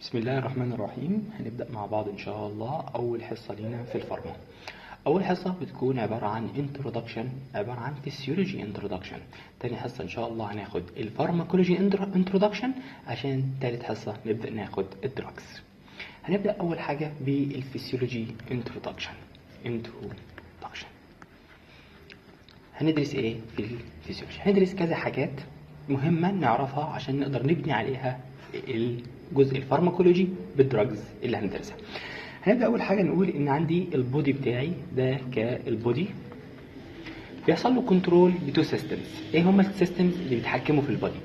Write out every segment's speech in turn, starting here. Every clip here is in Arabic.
بسم الله الرحمن الرحيم. هنبدأ مع بعض إن شاء الله أول حصة لينا في الفارما. أول حصة بتكون عبارة عن introduction، عبارة عن physiology introduction. تاني حصة إن شاء الله هناخد الفارماكولوجي introduction، عشان تالت حصة نبدأ ناخد الدراجز. هنبدأ أول حاجة بالفسيولوجي introduction. هندرس إيه في الفسيولوجي؟ هندرس كذا حاجات مهمة نعرفها عشان نقدر نبني عليها الجزء الفارماكولوجي بالدراجز اللي هندرسها. هنبدأ أول حاجة نقول إن عندي البودي بتاعي ده كالبودي بيحصل له كنترول بتو سيستمز. إيه هما السيستمز اللي بيتحكموا في البودي؟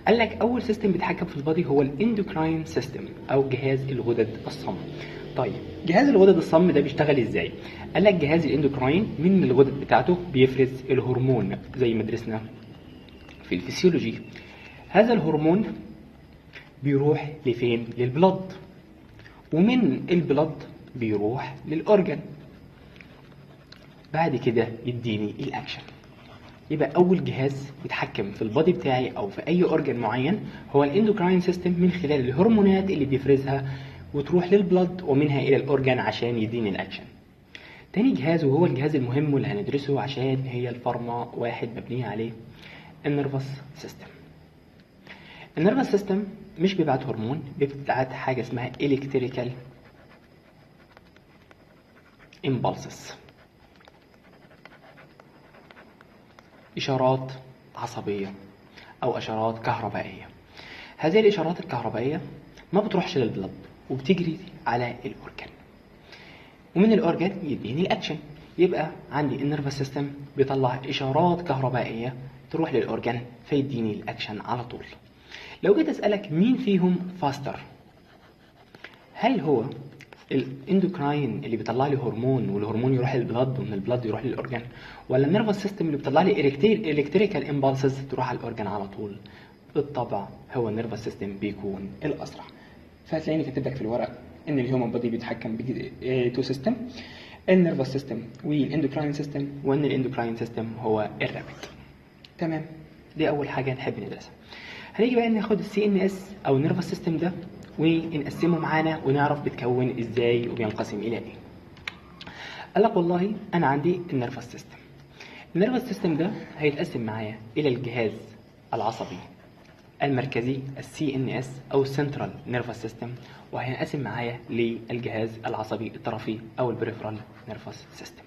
قال لك أول سيستم بيتحكم في البودي هو الاندوكراين سيستم أو جهاز الغدد الصم. طيب جهاز الغدد الصم ده بيشتغل إزاي؟ قال لك جهاز الاندوكراين من الغدد بتاعته بيفرز الهرمون زي ما درسنا في الفسيولوجي. هذا الهرمون بيروح لفين؟ للبلد، ومن البلد بيروح للأورجن، بعد كده يديني الأكشن. يبقى أول جهاز يتحكم في البادي بتاعي أو في أي أورجن معين هو الاندوكراين سيستم، من خلال الهرمونات اللي بيفرزها وتروح للبلد ومنها إلى الأورجن عشان يديني الأكشن. تاني جهاز وهو الجهاز المهم واللي هندرسه عشان هي الفارما واحد مبنية عليه، النيرفس سيستم. النيرفس سيستم مش بيبعت هرمون، بيبعت حاجة اسمها الكتريكال امبالسز، إشارات عصبية أو إشارات كهربائية. هذه الإشارات الكهربائية ما بتروحش للبلد وبتجري على الأورجن، ومن الأورجن يديني الأكشن. يبقى عندي النيرفس سيستم بيطلع إشارات كهربائية تروح للأورجن فيديني الأكشن على طول. لو جيت أسألك مين فيهم فاستر، هل هو الاندوكراين اللي بيطلع لي هرمون والهرمون يروح للبلد ومن البلد يروح للأورجن، ولا النيرفس سيستم اللي بيطلع لي الكتريكال امبالسز تروح على الأورجن على طول؟ بالطبع هو النيرفس سيستم بيكون الأسرع. فهتلاقيني كاتب لك في الورق ان الهيومن بودي بيتحكم بتو سيستم، النيرفس سيستم والاندوكراين سيستم، وان الاندوكراين سيستم هو الرابد. تمام، دي اول حاجه نحب ندرسها. هنيجي بقى ناخد السي ان اس او النيرفس سيستم ده ونقسمه معانا ونعرف بيتكون ازاي وبينقسم الى ايه. قال لك والله انا عندي النيرفس سيستم. النيرفس سيستم ده هيتقسم معايا الى الجهاز العصبي المركزي السي ان اس او السنترال نيرفس سيستم، وهينقسم معايا للجهاز العصبي الطرفي او البريفرال نيرفس سيستم.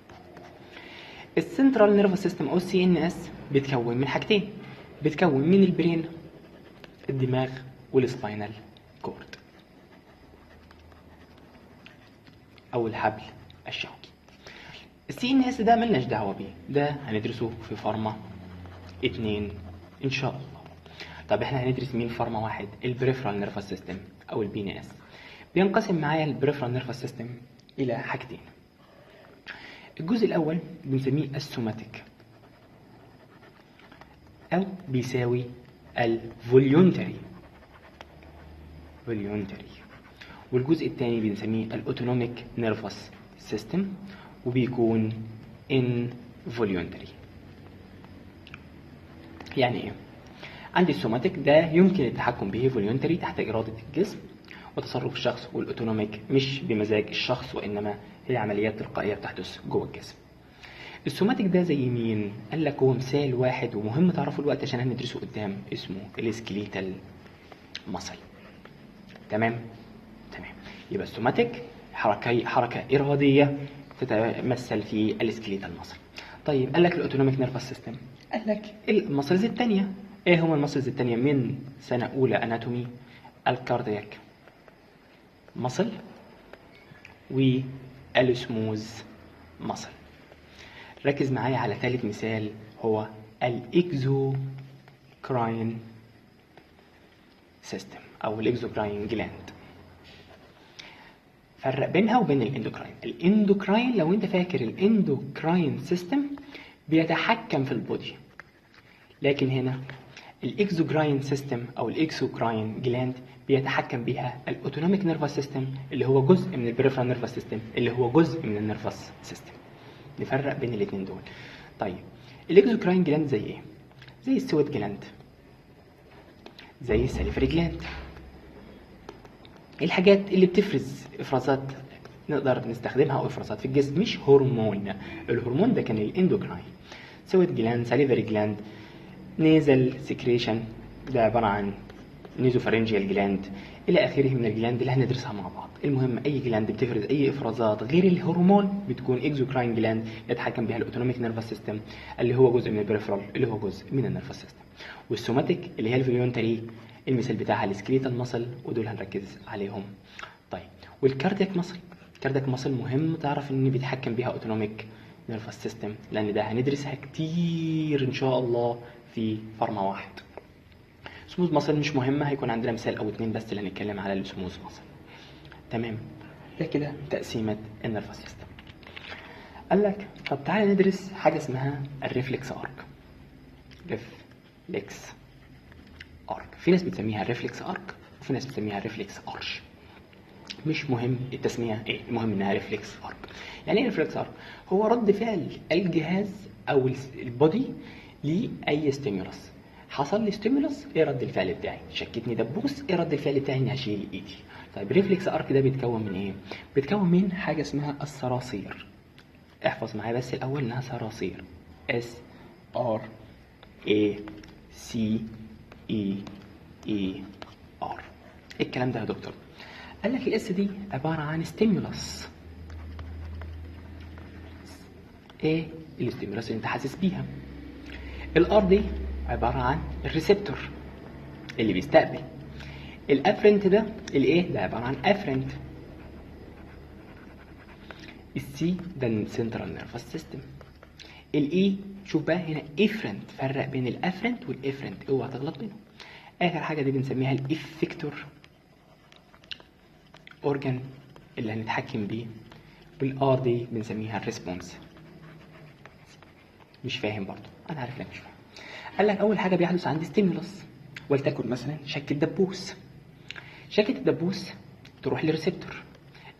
السنترال نيرفس سيستم او السي ان اس بيتكون من حاجتين، بيتكون من البرين الدماغ والسباينال كورد او الحبل الشوكي. السي ان اس ده ملناش دعوه بيه، ده هندرسه في فارما 2 ان شاء الله. طب احنا هندرس مين فارما واحد؟ البريفرال نيرفس سيستم او البي ان اس. بينقسم معايا البريفرال نيرفس سيستم الى حاجتين. الجزء الاول بنسميه السوماتيك او بيساوي الفوليونتري، والجزء الثاني بنسميه الاوتونوميك نيرفس سيستم وبيكون انفوليونتري. يعني ايه؟ عندي السوماتيك ده يمكن التحكم به فوليونتري تحت إرادة الجسم وتصرف الشخص، والأوتونوميك مش بمزاج الشخص وإنما هي عمليات تلقائية بتحدث جوه الجسم. السوماتيك ده زي مين؟ قال لك هو مثال واحد ومهم تعرفه الوقت عشان هندرسه قدام، اسمه السكليتال ماسل. تمام. يبقى السوماتيك حركة إرادية تتمثل في السكليتال ماسل. طيب قال لك الأوتونوميك نيرفس سيستم، قال لك المسلز الثانية. ايه هما المسلز الثانية من سنة أولى أناتومي؟ الكاردياك ماسل والسموز ماسل. ركز معايا على ثالث مثال هو الاكزوكراين سيستم او الاكزوكراين جلاند. فرق بينها وبين الاندوكراين. الاندوكراين لو انت فاكر الاندوكراين سيستم بيتحكم في البودي، لكن هنا الاكزوكراين سيستم او الاكزوكراين جلاند بيتحكم بها الاوتونوميك نيرفس سيستم اللي هو جزء من البريفرال نيرفس سيستم اللي هو جزء من النيرفس سيستم. نفرق بين الاثنين دول. طيب الاكزوكراين جلاند زي ايه؟ زي السويت جلاند، زي الساليفري جلاند، الحاجات اللي بتفرز افرازات نقدر نستخدمها او افرازات في الجسم، مش هرمون. الهرمون ده كان الاندوكراين، سويت جلاند، ساليفري جلاند، نيزل سكريشن، ده عباره عن نيزوفارنجيال جلاند الى اخره من الجلاند اللي هندرسها مع بعض. المهم اي جلاند بتفرز اي افرازات غير الهرمون بتكون اكزوكراين جلاند يتحكم بها الاوتونوميك نيرفس سيستم اللي هو جزء من البريفرال اللي هو جزء من النيرفس سيستم، والسوماتيك اللي هي الفوليونتري المثال بتاعها السكريتال ماسل ودول هنركز عليهم. طيب والكاردياك ماسل، الكاردياك ماسل مهم تعرف ان بيتحكم بها اوتونوميك نيرفس سيستم لان ده هندرسها كتير ان شاء الله في فارما واحد. سموث ماسل مش مهمه، هيكون عندنا مثال او اتنين بس اللي هنتكلم على السموث ماسل. تمام، ده كده تقسيمه النيرفس سيستم. قال لك طب تعالى ندرس حاجه اسمها الريفلكس ارك. ريفلكس ارك، في ناس بتسميها الريفلكس ارك وفي ناس بتسميها الريفلكس ارش، مش مهم التسميه ايه، المهم انها ريفلكس ارك. يعني ايه ريفلكس ارك؟ هو رد فعل الجهاز او البودي لاي ستيمولس. حصل لي ستيمولس، ايه رد الفعل بتاعي؟ شكتني دبوس، ايه رد الفعل بتاعي؟ اني هشيل ايدي. طيب ريفلكس ارك ده بيتكون من ايه؟ بيتكون من حاجه اسمها الصراصير. احفظ معايا بس الاول انها صراصير، اس ار اي سي اي اي ار. ايه الكلام ده يا دكتور؟ قال لك الاس دي عباره عن ستيمولس. ايه الاستيمولس اللي انت حاسس بيها؟ الار دي عباره عن الريسبتور اللي بيستقبل. الافرنت ده الايه ده عباره عن افرنت. السي ده السنترال نيرفس سيستم. الاي شوف بقى هنا افرنت، فرق بين الافرنت والافرنت اوعى تغلط بينهم. اخر حاجه دي بنسميها الافكتور اورجان اللي هنتحكم بيه، والار دي بنسميها الريسبونس. مش فاهم برضو، انا عارف انك مش فاهم. قال لك اول حاجه بيحدث عندي ستيمولس، ولتكن مثلا شكه دبوس. شكه الدبوس تروح للريسبتور،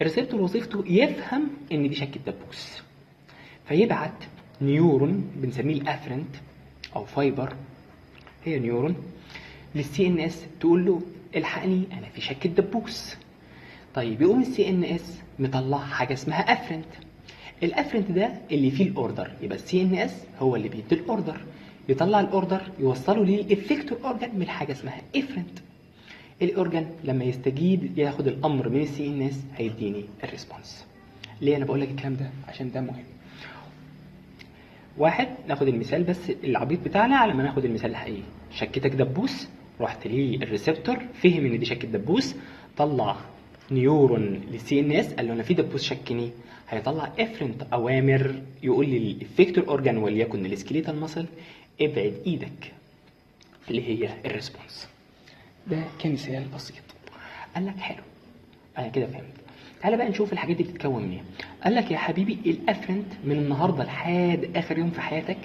الريسبتور وظيفته يفهم ان دي شكه دبوس، فيبعت نيورون بنسميه الافرنت او فايبر، هي نيورون للسي ان اس تقول له الحقني انا في شكه دبوس. طيب يقوم السي ان اس مطلع حاجه اسمها افرنت. الافرنت ده اللي فيه الاوردر، يبقى السي ان اس هو اللي بيدي الاوردر، يطلع الاوردر يوصله للافكتور اورجان من حاجه اسمها افرنت. الاورجان لما يستجيب ياخد الامر من السي ان اس هيديني الريسبونس. ليه انا بقول لك الكلام ده؟ عشان ده مهم. واحد، ناخد المثال بس العبيط بتاعنا على ما ناخد المثال الحقيقي. شكتك دبوس، رحت ليه الريسبتور فهم ان دي شكه دبوس، طلع نيورون للسي ان اس قال له انا في دبوس شكني، هيطلع افرنت اوامر يقول لي الافكتور اورجان وليكن السكليتال ماسل ابعد ايدك اللي هي الريسبونس. ده كمثال بسيط. قال لك حلو انا كده فهمت. تعالى بقى نشوف الحاجات دي بتتكون من ايه. قال لك يا حبيبي الافرنت من النهارده لحد اخر يوم في حياتك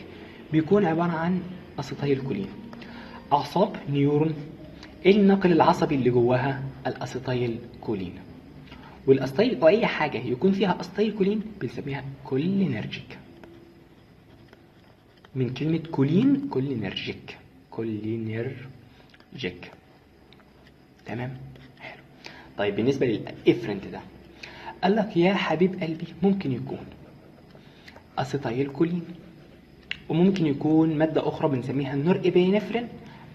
بيكون عباره عن اسيتايل كولين، اعصاب نيورون، الناقل العصبي اللي جواها الاسيتايل كولين. والاستايل او اي حاجه يكون فيها استايل كولين بنسميها كولينرجيك، من كلمه كولين كولينرجيك، كولينرجيك. تمام حلو. طيب بالنسبه للافرنت ده قال لك يا حبيب قلبي ممكن يكون اسيتايل كولين وممكن يكون ماده اخرى بنسميها النور ابينفرين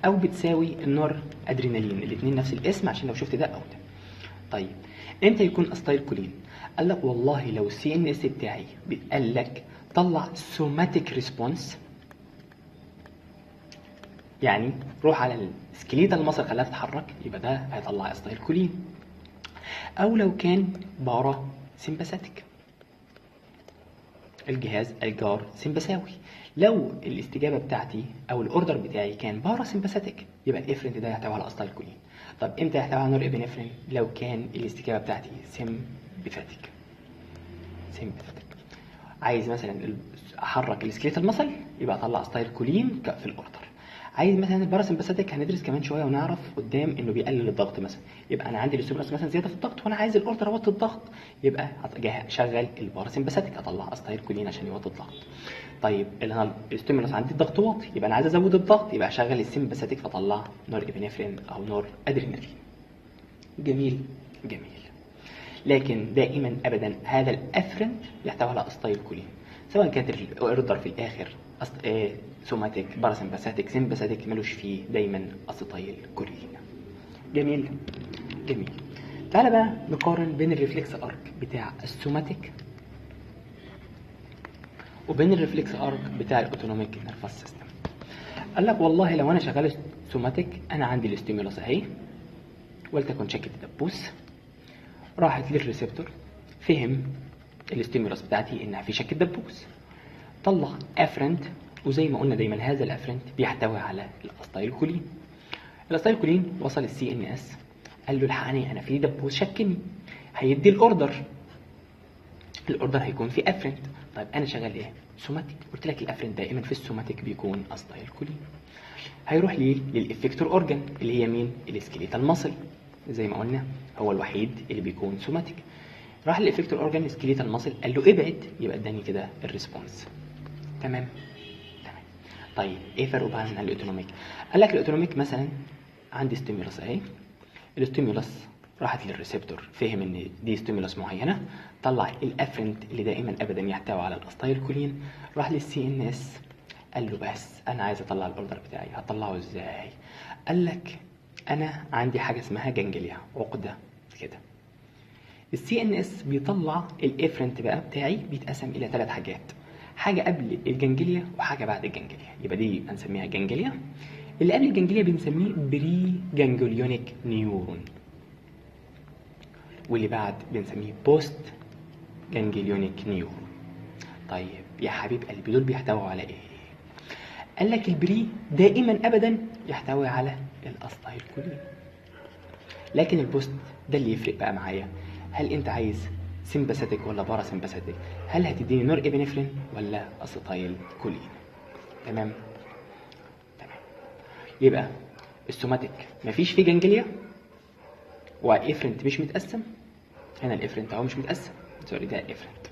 او بتساوي النور ادرينالين، الاثنين نفس الاسم عشان لو شفت ده او ده. طيب امتى يكون اسيتايل كولين؟ قال لك والله لو السي ان اس بتاعي قال لك طلع سوماتيك ريسبونس، يعني روح على السكليتال ماسل خلاها تتحرك، يبقى ده هيطلع اسيتايل كولين. او لو كان بارا سيمباثيك، الجهاز الجار سيمباثاوي، لو الاستجابه بتاعتي او الاوردر بتاعي كان بارا سيمباثيك يبقى الافرنت ده يحتوي على اسيتايل كولين. طب امتى يحتوي على نور ابنفرين؟ لو كان الاستجابه بتاعتي سيمباثيك. عايز مثلا احرك السكليتال ماسل يبقى اطلع اسيتايل كولين في الاوردر. عايز مثلا الباراسمباثيك هندرس كمان شويه ونعرف قدام انه بيقلل الضغط مثلا، يبقى انا عندي الاستيمولس مثلا زياده في الضغط وانا عايز الاوردر اوطي الضغط، يبقى اشغل الباراسمباثيك اطلع اسيتايل كولين عشان يوطي الضغط. طيب انا الاستيمولس عندي الضغط واطي يبقى انا عايز ازود الضغط، يبقى اشغل السمباثيك فاطلع نور ابنفرين او نور ادرينالين. جميل. جميل. لكن دائما ابدا هذا الافرنت يحتوي على اسطيل كولين، سواء كانت الاوردر في الاخر سوماتيك باراسمباثيك سمباثيك، ملوش فيه دايما اسطيل كولين. جميل جميل. تعالى بقى نقارن بين الريفلكس ارك بتاع السوماتيك وبين الريفلكس ارك بتاع الاوتونوميك نيرفس سيستم. قال لك والله لو انا شغال سوماتيك، انا عندي الاستيمولس اهي ولتكن شكل الدبوس، راحت للريسبتور، فهم الاستيمولس بتاعتي انها في شكل دبوس، طلع افرنت، وزي ما قلنا دايما هذا الافرنت بيحتوي على الاسيتايلكولين. الاسيتايلكولين وصل السي ان اس، قال له الحقني انا في دبوس شكني، هيدي الاوردر هيكون في افرنت. طيب انا شغال ايه؟ سوماتيك. قلت لك الافرنت دائما في السوماتيك بيكون اسيتايلكولين. هيروح ليه؟ للافكتور اورجان اللي هي مين؟ السكيليتال ماسل، زي ما قلنا هو الوحيد اللي بيكون سوماتيك. راح للافكتور اورجان سكيليتال ماسل، قال له ابعد، يبقى اداني كده الريسبونس. تمام. طيب ايه فرقه بقى عن الاوتونوميك؟ قال لك الاوتونوميك مثلا عندي ستيمولس اهي، الستيمولس راحت للريسبتور، فهم ان دي ستيمولس معينه، طلع الافرنت اللي دائما ابدا يحتوي على الاسيتايلكولين، راح للسي ان اس، قال له بس انا عايز اطلع الاوردر بتاعي، هطلعه ازاي؟ قال لك انا عندي حاجه اسمها جانجليا، عقده كده. السي ان اس بيطلع الافرنت بقى بتاعي، بيتقسم الى 3 حاجات، حاجه قبل الجانجليا وحاجه بعد الجانجليا، يبقى دي هنسميها جانجليا. اللي قبل الجانجليا بنسميه بري جانجليونيك نيورون، واللي بعد بنسميه بوست جانجليونيك نيورون. طيب يا حبيب قلبي دول بيحتووا على ايه؟ قال لك البري دائما ابدا يحتوي على الاسيتايلكولين، لكن البوست ده اللي يفرق بقى معايا، هل انت عايز سمباثيك ولا باراسمباثيك؟ هل هتديني نور ابنفرين ولا اسيتايلكولين؟ تمام. يبقى السوماتيك مفيش فيه جانجليا وافرنت مش متقسم، هنا الافرنت اهو مش متقسم، سوري ده افرنت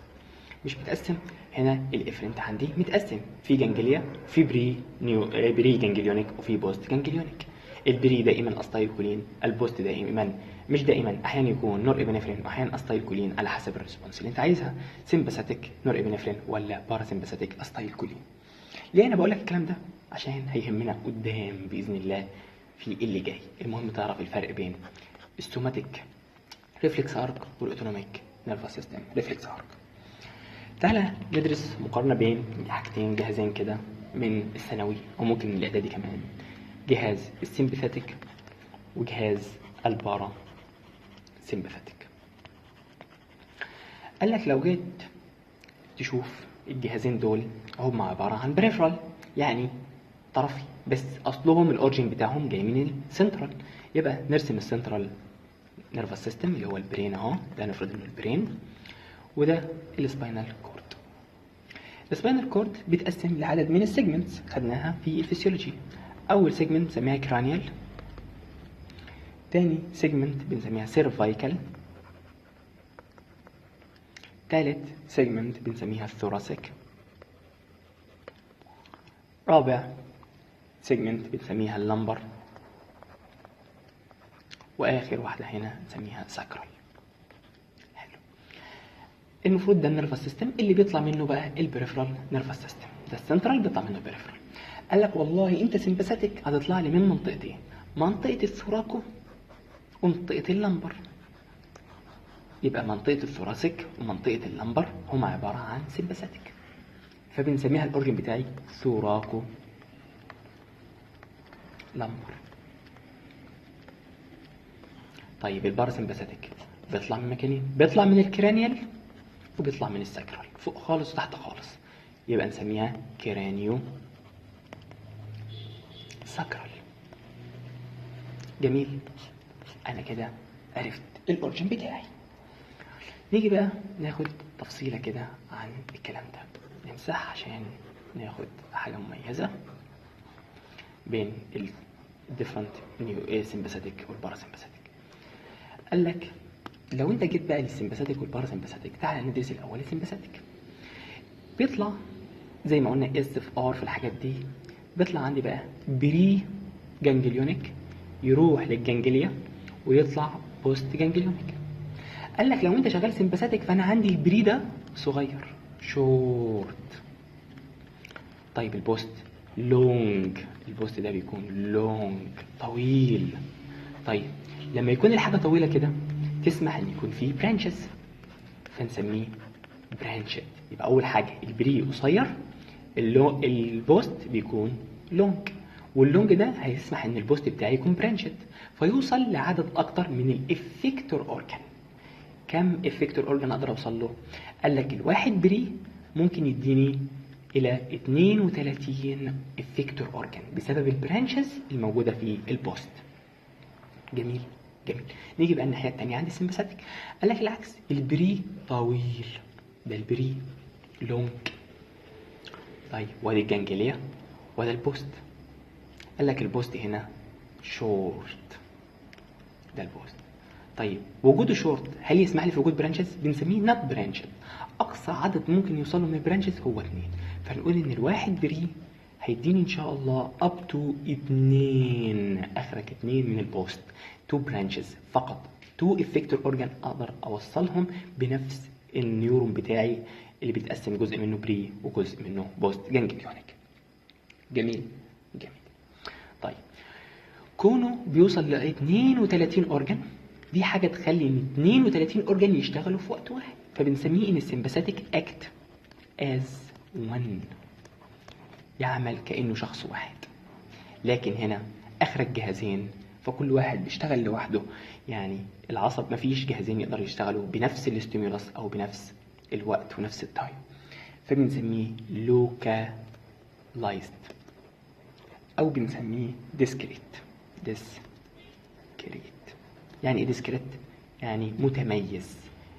مش متقسم، هنا الافرنت عندي متقسم، في جانجليا، في بري جانجليونيك وفي بوست جانجليونيك. البري دائما اسيتايلكولين، البوست دائما مش دائما، احيانا يكون نور ابنفرين واحيانا اسيتايلكولين على حسب الريسبونس اللي انت عايزها، سمباثيك نور ابنفرين ولا باراسمباثيك اسيتايلكولين. ليه انا بقول لك الكلام ده؟ عشان هيهمنا قدام باذن الله في اللي جاي. المهم تعرف الفرق بين السوماتيك ريفلكس ارك والاوتونوميك نيرفس سيستم ريفلكس ارك. تعالى ندرس مقارنه بين حاجتين، جهازين كده من الثانوي او ممكن من الاعدادي كمان، جهاز السمباثيك وجهاز البارا سمباثيك. قال لك لو جيت تشوف الجهازين دول هم عباره عن بريفرال، يعني طرفي، بس اصلهم الاورجين بتاعهم جاي من السنترال، يبقى نرسم السنترال نيرفس سيستم اللي هو البرين اهو، ده نفرض انه البرين، وده السباينال كورد. السباينال كورد بيتقسم لعدد من السيجمنتس خدناها في الفسيولوجي. اول سيجمنت بنسميها كرانيال، تاني سيجمنت بنسميها سيرفايكال، تالت سيجمنت بنسميها الثوراسيك، رابع سيجمنت بنسميها اللمبر، واخر واحده هنا نسميها ساكرال. حلو. المفروض ده النيرفس سيستم اللي بيطلع منه بقى البريفرال نيرفس سيستم، ده السنترال بيطلع منه البريفرال. قال لك والله انت سمباثيك هتطلع لي من منطقتين، منطقه الثوراكو ومنطقه اللمبر، يبقى منطقه الثوراسيك ومنطقه اللمبر هما عباره عن سمباثيك، فبنسميها الاورجن بتاعي ثوراكو لمبر. طيب الباراسمباثيك بيطلع من مكانين، بيطلع من الكرانيال وبيطلع من الساكرال، فوق خالص وتحت خالص، يبقى نسميها كرانيو ساكرال. جميل، انا كده عرفت الاورجن بتاعي. نيجي بقى ناخد تفصيله كده عن الكلام ده، نمسح عشان ناخد حاجه مميزه بين الديفرنت سمباثيك والباراسمباثيك. قال لك لو انت جيت بقى للسمباثيك والباراسمباثيك، تعالى ندرس الاول السمباثيك. بيطلع زي ما قلنا اس في ار في الحاجات دي، بيطلع عندي بقى بري جانجليونيك، يروح للجانجليا ويطلع بوست جانجليونيك. قال لك لو انت شغال سمباثيك فانا عندي البري ده صغير شورت. طيب البوست لونج، البوست ده بيكون لونج طويل. طيب لما يكون الحاجه طويله كده تسمح ان يكون فيه برانشز فنسميه برانشد. يبقى اول حاجه البري قصير، البوست بيكون لونج، واللونج ده هيسمح ان البوست بتاعي يكون برانشد فيوصل لعدد اكتر من الافكتور اورجان. كم افكتور اورجان اقدر اوصل له؟ قال لك الواحد بري ممكن يديني الى 32 افكتور اورجان بسبب البرانشز الموجوده في البوست. جميل جميل. نيجي بقى الناحيه الثانيه عند السمباثيك، قال لك العكس، البري طويل، ده البري لونج. طيب وادي الجانجليا وده البوست، قال لك البوست هنا شورت، ده البوست. طيب وجوده شورت هل يسمح لي في وجود برانشز؟ بنسميه نوت برانشز. اقصى عدد ممكن يوصله من البرانشز هو 2، فنقول ان الواحد بري هيديني ان شاء الله up to 2، اخرك 2 من البوست، 2 برانشز فقط، 2 افكتور اورجان اقدر اوصلهم بنفس النيورون بتاعي اللي بيتقسم جزء منه بري وجزء منه بوست جانجليونيك. جميل جميل. طيب كونه بيوصل ل 32 اورجان، دي حاجه تخلي ان 32 اورجان يشتغلوا في وقت واحد، فبنسميه ان السمباثيك اكت از 1، يعمل كانه شخص واحد. لكن هنا اخرج جهازين فكل واحد بيشتغل لوحده، يعني العصب مفيش جهازين يقدروا يشتغلوا بنفس الاستيمولس او بنفس الوقت ونفس التايم، فبنسميه لوكالايزد او بنسميه ديسكريت. يعني ايه ديسكريت؟ يعني متميز،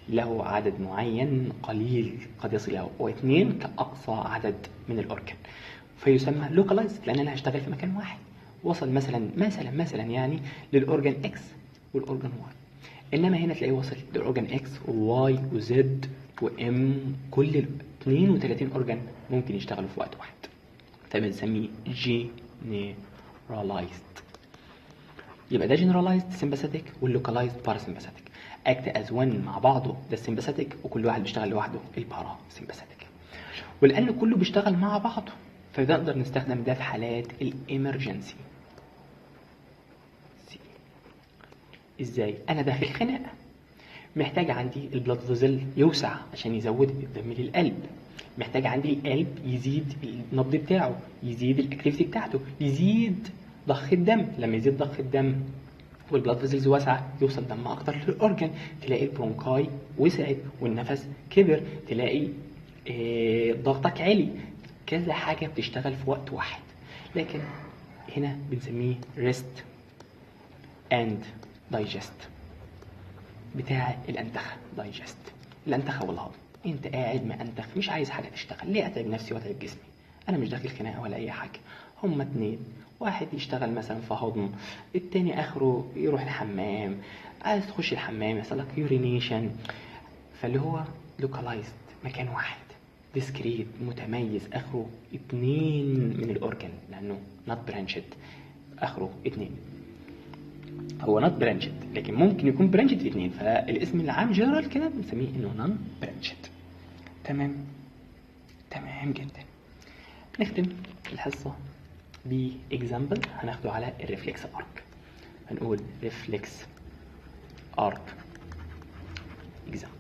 له عدد معين قليل قد يصل الى 2 كاقصى عدد من الاورجان، فيسمى لوكالايزد لان انا هشتغل في مكان واحد. وصل مثلا يعني للاورجان اكس والاورجان واي، انما هنا تلاقيه وصل للاورجان اكس وواي وزد وام، كل ال 32 اورجان ممكن يشتغلوا في وقت واحد، فبنسميه جينيرالايزد. يبقى ده جنرالايزد سمباثيك واللوكالايزد باراسمباثيك، اكت از 1 مع بعضه ده السمباثيك، وكل واحد بيشتغل لوحده الباراسمباثيك. ولان كله بيشتغل مع بعضه فنقدر نستخدم ده في حالات الامرجنسي. ازاي؟ انا داخل خناقه محتاج عندي البلاد فيزل يوسع عشان يزود الدم للقلب، محتاج عندي القلب يزيد النبض بتاعه، يزيد الاكتيفيتي بتاعته، يزيد ضخ الدم. لما يزيد ضخ الدم والبلاد فيزلز واسعه يوصل دم اكتر للاورجن، تلاقي البرونكاي وسعت والنفس كبر، تلاقي ضغطك عالي، كذا حاجه بتشتغل في وقت واحد. لكن هنا بنسميه ريست اند دايجست بتاع الانتخه. دايجست الانتخه والهضم، انت قاعد مأنتخ مش عايز حاجه تشتغل، ليه اتعب نفسي واتعب جسمي؟ انا مش داخل خناقه ولا اي حاجه، هما 2، واحد يشتغل مثلا في هضم، التاني اخره يروح الحمام، عايز تخش الحمام يحصل لك يورينيشن، فاللي هو لوكالايزد مكان واحد، ديسكريت متميز، اخره 2 من الاورجن لانه نوت برانشد، اخره 2. هو نوت برانشد لكن ممكن يكون برانشد في 2، فالاسم العام جنرال كده بنسميه انه نون برانشد. تمام جدا. نختم الحصه باكزامبل هناخده على الريفلكس ارك. هنقول ريفلكس ارك اكزامبل.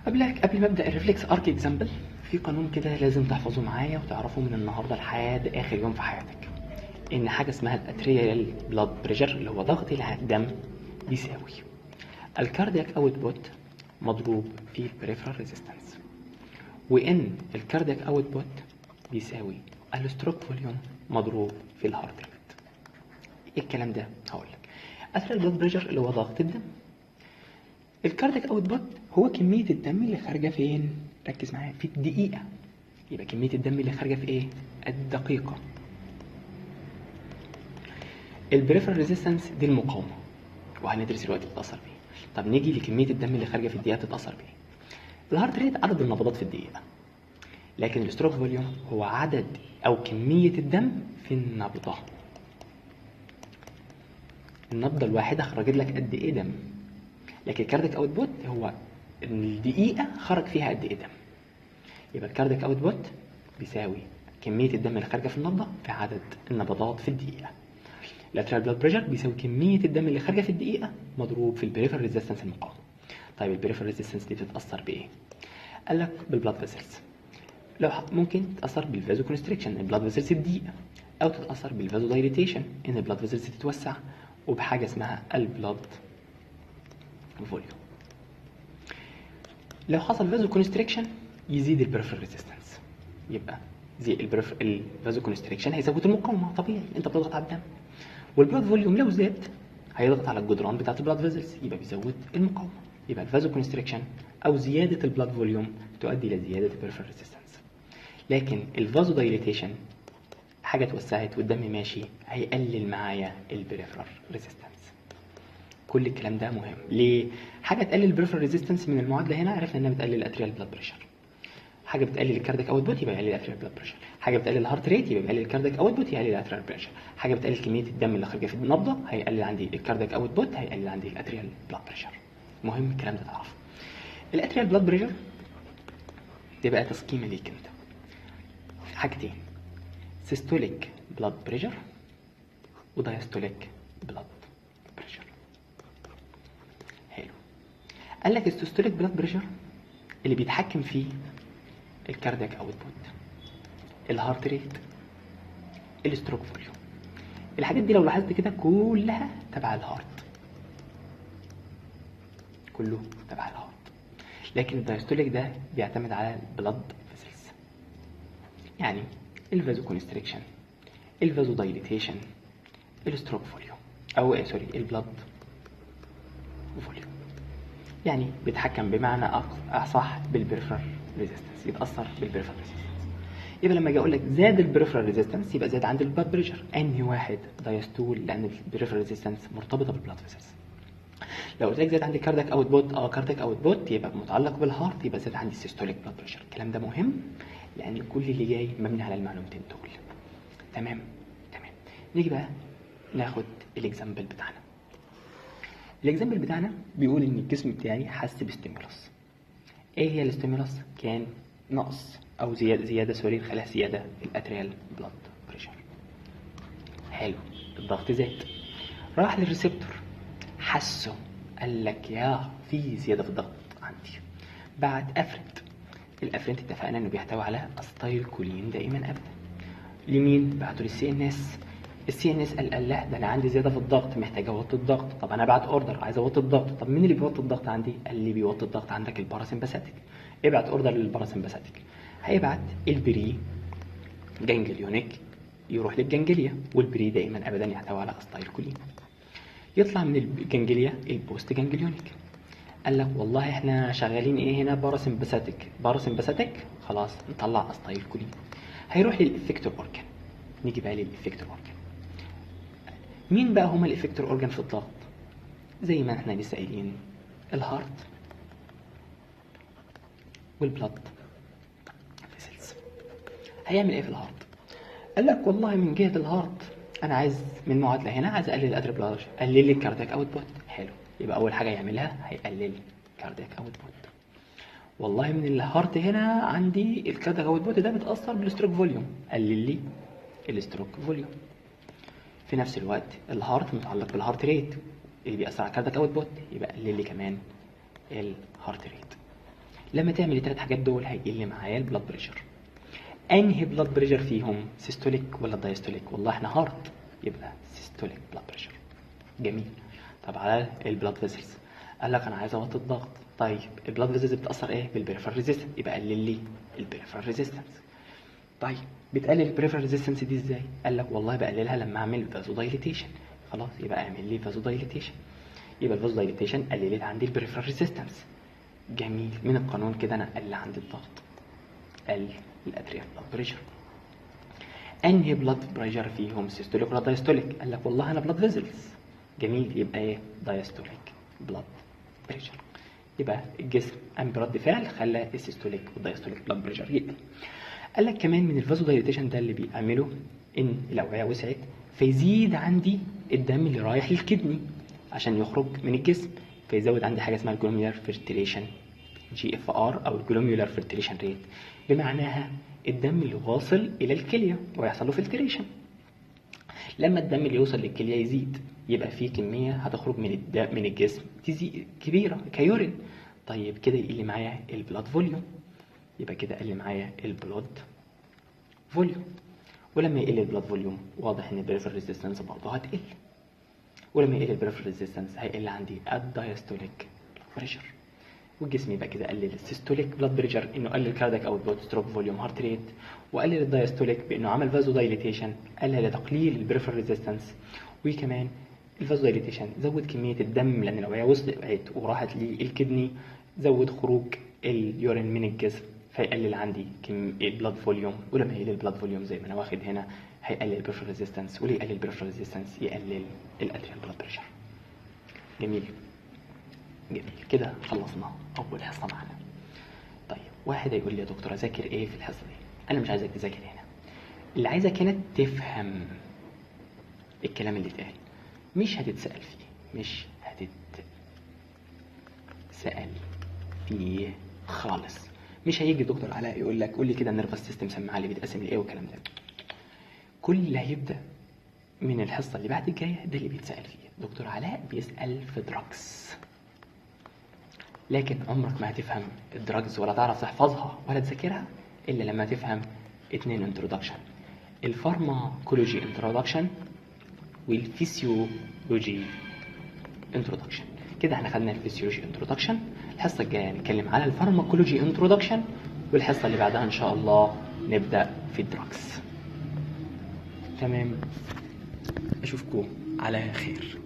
قبل ما ابدا الريفلكس ارك اكزامبل، في قانون كده لازم تحفظه معايا وتعرفه من النهارده لحد اخر يوم في حياتك، ان حاجه اسمها الاتريال بلاد بريشر اللي هو ضغط الدم بيساوي الكاردياك اوتبوت مضروب في البريفرال ريزيستنس، وان الكاردياك اوتبوت بيساوي الستروك فوليوم مضروب في الهارت ريت. ايه الكلام ده؟ هقول لك. اتريال بلاد بريشر اللي هو ضغط الدم، الكاردياك اوتبوت هو كميه الدم اللي خارجه فين؟ ركز معايا، في الدقيقه. يبقى كميه الدم اللي خارجه في ايه؟ الدقيقه. البريفرال ريزيستنس دي المقاومه، وهندرس الوقت بتتاثر بيه. طب نيجي لكميه الدم اللي خارجه في الدقيقه تتاثر بيه. الهارت ريت عدد النبضات في الدقيقه، لكن الستروك فوليوم هو عدد او كميه الدم في النبضه. النبضه الواحده خرجت لك قد ايه دم؟ لكن الكاردياك اوتبوت هو الدقيقه خرج فيها قد ايه دم. يبقى الكاردياك اوتبوت بيساوي كميه الدم اللي خارجه في النبضه في عدد النبضات في الدقيقه. اللاترال بلاد بريشر بيساوي كميه الدم اللي خارجه في الدقيقه مضروب في البريفرال ريزيستنس المقاومه. طيب البريفرال ريزيستنس دي بتتاثر بايه؟ قال لك بالبلاد فيسلز. لو ممكن تتاثر بالفازو كونستريكشن، البلاد فيسلز تضيق، او تتاثر بالفازو دايليتيشن ان البلاد فيسلز تتوسع، وبحاجه اسمها البلاد فوليوم. لو حصل فازو كونستريكشن يزيد البريفرال ريزيستنس، يبقى زي الفازو كونستريكشن هيزود المقاومه طبيعي، انت بتضغط على الدم. والبلاد فوليوم لو زاد هيضغط على الجدران بتاعه البلاد فيزلز، يبقى بيزود المقاومه. يبقى الفازو كونستريكشن او زياده البلاد فوليوم تؤدي الى زياده البريفرال ريزيستنس. لكن الفازو دايليتيشن حاجه اتوسعت والدم ماشي هيقلل معايا البريفرال ريزيستنس. كل الكلام ده مهم. ليه؟ حاجه تقلل البريفرال ريزيستنس من المعادله هنا عرفنا انها بتقلل الاتريال بلاد بريشر. حاجه بتقلل الكاردياك اوتبوت يبقى يقلل الاتريال بلاد بريشر. حاجه بتقلل الهارت ريت يبقى يقلل الكاردياك اوتبوت يقلل الاتريال بريشر. حاجه بتقلل كميه الدم اللي خارجه في النبضه هيقلل عندي الكاردياك اوتبوت، هيقلل عندي الاتريال بلاد بريشر. مهم الكلام ده تعرفه. الاتريال بلاد بريشر دي بقى تسكيمه ليك انت. حاجتين: سيستوليك بلاد بريشر ودايستوليك بلاد بريشر. حلو. قال لك السيستوليك بلاد بريشر اللي بيتحكم فيه الكاردياك اوتبوت، الهارت ريت، الستروك فوليوم. الحاجات دي لو لاحظت كده كلها تبع الهارت، كله تبع الهارت. لكن الدايستوليك ده بيعتمد على البلاد فيسلز، يعني الفازو كونستريكشن، الفازو دايليتيشن، الستروك فوليوم، او سوري البلاد فوليوم. يعني بيتحكم بمعنى اصح بالبريفرال ريزيستنس، يتاثر بالبريفرال ريزيستنس. يبقى لما اجي اقول لك زاد البريفرال ريزيستنس يبقى زاد عند البلاد بريشر. انهي واحد؟ دايستول، لان البريفرال ريزيستنس مرتبطه بالبلاد فيسلز. لو قلت لك زاد عندي كاردياك اوتبوت، كاردياك اوتبوت يبقى متعلق بالهارت، يبقى زاد عندي السيستوليك بلاد بريشر. الكلام ده مهم لان كل اللي جاي مبني على المعلومتين دول. تمام. نيجي بقى ناخد الاكزامبل بتاعنا. الاكزامبل بتاعنا بيقول ان الجسم بتاعي حس بستيمولس. ايه هي الاستيمولس؟ كان نقص او زياده سوري خلاها زياده الاتريال بلاد بريشر. حلو. الضغط زاد، راح للريسبتور حسه، قال لك يا في زياده في الضغط عندي، بعت افرنت. الافرنت اتفقنا انه بيحتوي على استايل كولين دائما ابدا. لمين؟ بعته للسي ان اس. السي ان اس قال لا ده انا عندي زياده في الضغط، محتاج اوطي الضغط. طب انا ابعت اوردر عايز اوطي الضغط. طب مين اللي بيوطي الضغط عندي؟ قال لي بيوطي الضغط عندك الباراسمباثيك. ابعت اوردر للباراسمباثيك. هيبعت البري جانجليونيك يروح للجانجليا، والبري دائما ابدا يحتوي على استايل كولين. يطلع من الجانجليا البوست جانجليونيك. قال لك والله احنا شغالين ايه هنا؟ باراسمباثيك خلاص نطلع استايل كولين. هيروح للافكتور اورجان. نيجي بقى للافكتور اورجان. مين بقى هما الافكتور اورجان في الضغط؟ زي ما احنا لسه قايلين الهارت والبلاد فيسلز. هيعمل ايه في الهارت؟ قال لك والله من جهه الهارت انا عايز من معادله هنا عايز اقلل الاتريال بلاد بريشر، قلل لي الكاردياك اوتبوت. حلو. يبقى اول حاجه يعملها هيقلل الكاردياك اوتبوت. والله من الهارت هنا عندي الكاردياك اوتبوت ده بيتاثر بالستروك فوليوم، قلل لي الستروك فوليوم. في نفس الوقت الهارت متعلق بالهارت ريت اللي بيأثر على الكاردياك اوتبوت، يبقى قلل لي كمان الهارت ريت. لما تعمل الثلاث حاجات دول هيقل معايا البلاد بريشر. انهي بلاد بريشر فيهم؟ سيستوليك ولا دايستوليك؟ والله احنا هارت يبقى سيستوليك بلاد بريشر. جميل. طب على البلاد فيسلز قال لك انا عايز اوطي الضغط. طيب البلاد فيسلز بتاثر ايه؟ بالبريفرال ريزيستنس، يبقى قلل لي البريفرال ريزيستنس. طيب بتقلل البريفرال ريزيستنس دي ازاي؟ قال لك والله بقللها لما اعمل فازو دايليتيشن. خلاص يبقى اعمل لي فازو دايليتيشن. يبقى الفازو دايليتيشن قللت عندي البريفرال ريزيستنس. جميل. من القانون كده انا قل عندي الضغط، قل الاتريال بلاد بريشر. انهي بلاد بريشر فيهم؟ سيستوليك ولا دايستوليك؟ قال لك والله انا بلاد فيزلز. جميل. يبقى ايه؟ دايستوليك بلاد بريشر. يبقى الجسم قام برد فعل خلى السيستوليك والدايستوليك بلاد بريشر يقل. قال لك كمان من الفازو دايليتيشن ده اللي بيعمله ان الاوعيه وسعت فيزيد عندي الدم اللي رايح للكدني عشان يخرج من الجسم، فيزود عندي حاجه اسمها الجلوميولار فلتريشن GFR او الجلوميولار فلتريشن ريت، بمعناها الدم اللي واصل الى الكليه ويحصل له فلتريشن. لما الدم اللي يوصل للكليه يزيد يبقى في كميه هتخرج من الجسم تزيد كبيره كيورين. طيب كده يقل معايا البلاد فوليوم، يبقى كده قل معايا البلاد فوليوم. ولما يقل البلاد فوليوم واضح ان البريفرال ريزيستنس برضه هتقل. ولما يقل البريفرال ريزيستنس هيقل عندي الدايستوليك بريشر، والجسم يبقى كده قلل السيستوليك بلاد بريشر انه قلل كاردياك اوتبوت ستروك فوليوم هارت ريت، وقلل الدايستوليك بانه عمل فازو دايليتيشن قلل تقليل البريفرال ريزيستنس. وكمان الفازو دايليتيشن زود كميه الدم، لان لو هي وصلت وراحت للكدني زود خروج اليورين من الجسم فيقلل عندي البلاد فوليوم. ولما يقلل البلاد فوليوم زي ما انا واخد هنا هيقلل البريفرال ريزيستنس، وليه يقلل البريفرال ريزيستنس؟ يقلل الاتريال بلاد بريشر. جميل كده خلصنا اول حصه معانا. طيب واحد هيقول لي يا دكتور اذاكر ايه في الحصه دي؟ انا مش عايزك تذاكر هنا، اللي عايزك هنا تفهم الكلام اللي اتقال، مش هتتسال فيه، مش هتتسال فيه خالص. مش هيجي دكتور علاء يقول لك قول لي كده النيرفس سيستم سمع لي بيتقسم لايه والكلام ده. كل اللي هيبدا من الحصه اللي بعد الجايه ده اللي بيتسال فيه. دكتور علاء بيسال في دراجز، لكن عمرك ما هتفهم الدراجز ولا تعرف تحفظها ولا تذاكرها الا لما تفهم 2 انترودكشن، الفارماكولوجي انترودكشن والفسيولوجي انترودكشن. كده احنا خدنا الفسيولوجي انترودكشن، الحصه الجايه هنتكلم على الفارماكولوجي انترودكشن، والحصه اللي بعدها ان شاء الله نبدا في الدراجز. تمام، اشوفكم على خير.